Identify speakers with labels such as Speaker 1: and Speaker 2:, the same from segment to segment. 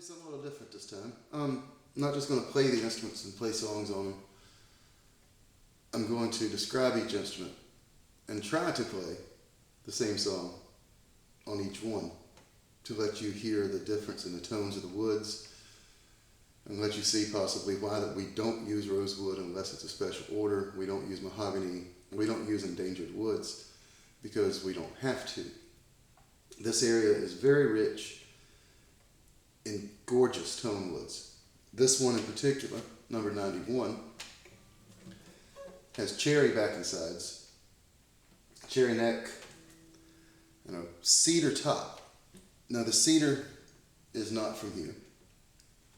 Speaker 1: something a little different this time. I'm not just going to play the instruments and play songs on them. I'm going to describe each instrument and try to play the same song on each one to let you hear the difference in the tones of the woods and let you see possibly why that we don't use rosewood unless it's a special order. We don't use mahogany. We don't use endangered woods because we don't have to. This area is very rich in gorgeous tone woods. This one in particular, number 91, has cherry back sides, cherry neck, and a cedar top. Now the cedar is not from here.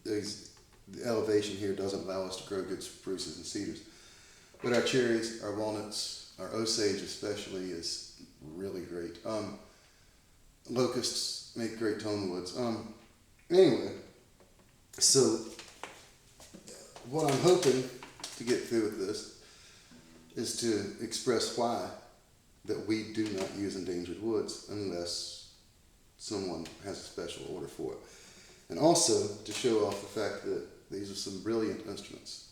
Speaker 1: The elevation here doesn't allow us to grow good spruces and cedars. But our cherries, our walnuts, our osage especially is really great. Locusts make great tone woods. Anyway, so what I'm hoping to get through with this is to express why that we do not use endangered woods unless someone has a special order for it. And also to show off the fact that these are some brilliant instruments.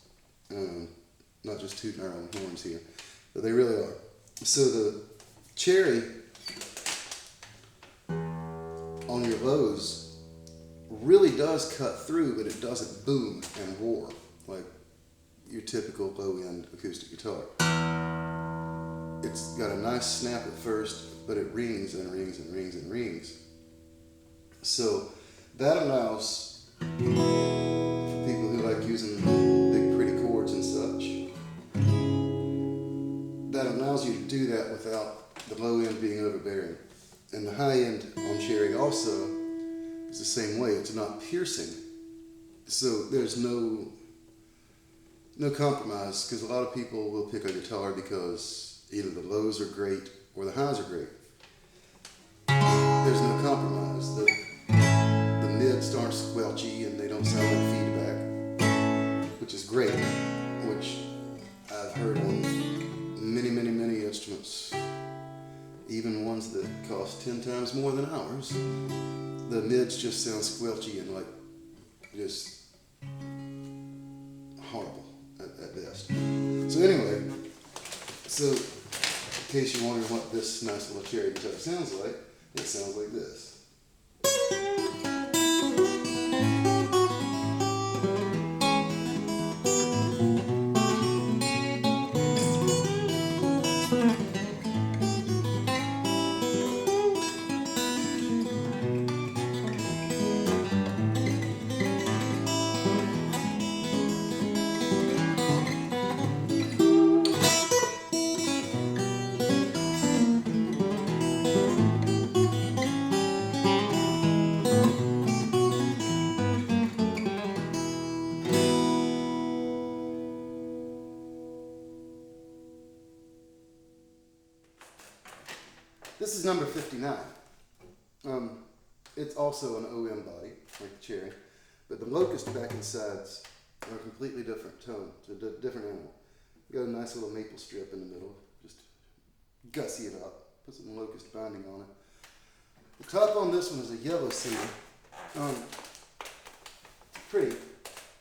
Speaker 1: Not just tooting our own horns here, but they really are. So the cherry on your lows really does cut through, but it doesn't boom and roar like your typical low-end acoustic guitar. It's got a nice snap at first, but it rings and rings and rings and rings. So that allows people who like using big pretty chords and such, that allows you to do that without the low end being overbearing. And the high end on cherry also is the same way. It's not piercing. So there's no compromise, because a lot of people will pick a guitar because either the lows are great or the highs are great. There's no compromise. The mids aren't squelchy and they don't sound like feedback, which is great, which I've heard on many, many, many instruments, even ones that cost 10 times more than ours. The mids just sound squelchy and like just horrible at best. So anyway, so in case you're wondering what this nice little cherry guitar sounds like, it sounds like this. This is number 59. It's also an OM body, like the cherry, but the locust back and sides are a completely different tone. It's a different animal. Got a nice little maple strip in the middle, just gussy it up, put some locust binding on it. The top on this one is a yellow cedar. Pretty.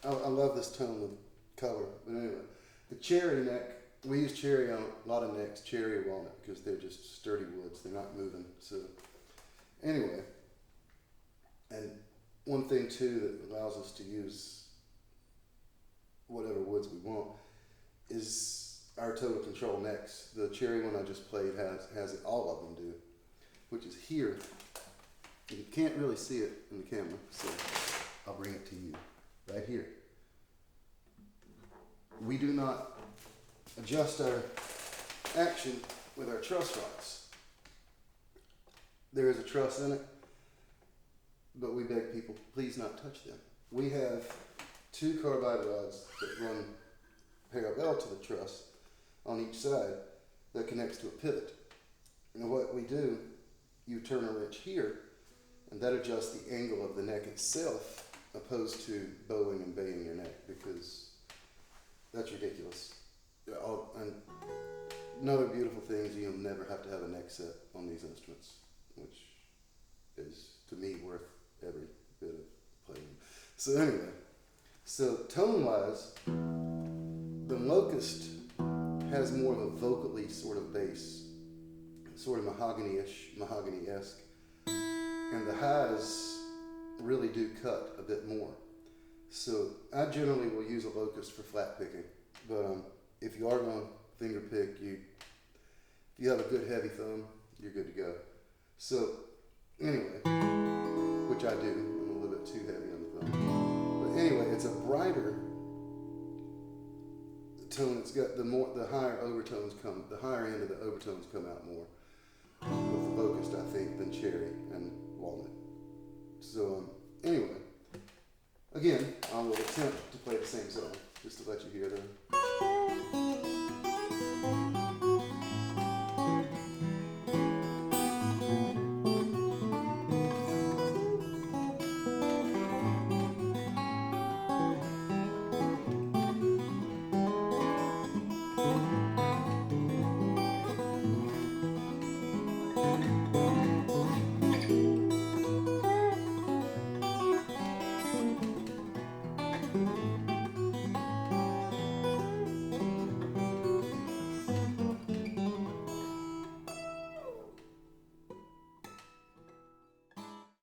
Speaker 1: I love this tone of color, but anyway. The cherry neck, we use cherry on a lot of necks, cherry or walnut, because they're just sturdy woods. They're not moving. So anyway, and one thing too that allows us to use whatever woods we want is our total control necks. The cherry one I just played has it, all of them do, which is here. You can't really see it in the camera, so I'll bring it to you right here. We do not adjust our action with our truss rods. There is a truss in it, but we beg people, please not touch them. We have 2 carbide rods that run parallel to the truss on each side that connects to a pivot. And what we do, you turn a wrench here, and that adjusts the angle of the neck itself, opposed to bowing and baying your neck, because that's ridiculous. And another beautiful thing is you'll never have to have a neck set on these instruments, which is, to me, worth every bit of playing. So anyway, so tone-wise, the Locust has more of a vocally sort of bass, sort of mahogany-esque, and the highs really do cut a bit more. So I generally will use a Locust for flat picking, but if you are going to finger pick, if you have a good heavy thumb, you're good to go. So anyway, which I do, I'm a little bit too heavy on the thumb. But anyway, it's a brighter tone. It's got the higher end of the overtones come out more with the Locust, I think, than cherry and walnut. So anyway, again, I will attempt to play the same song just to let you hear the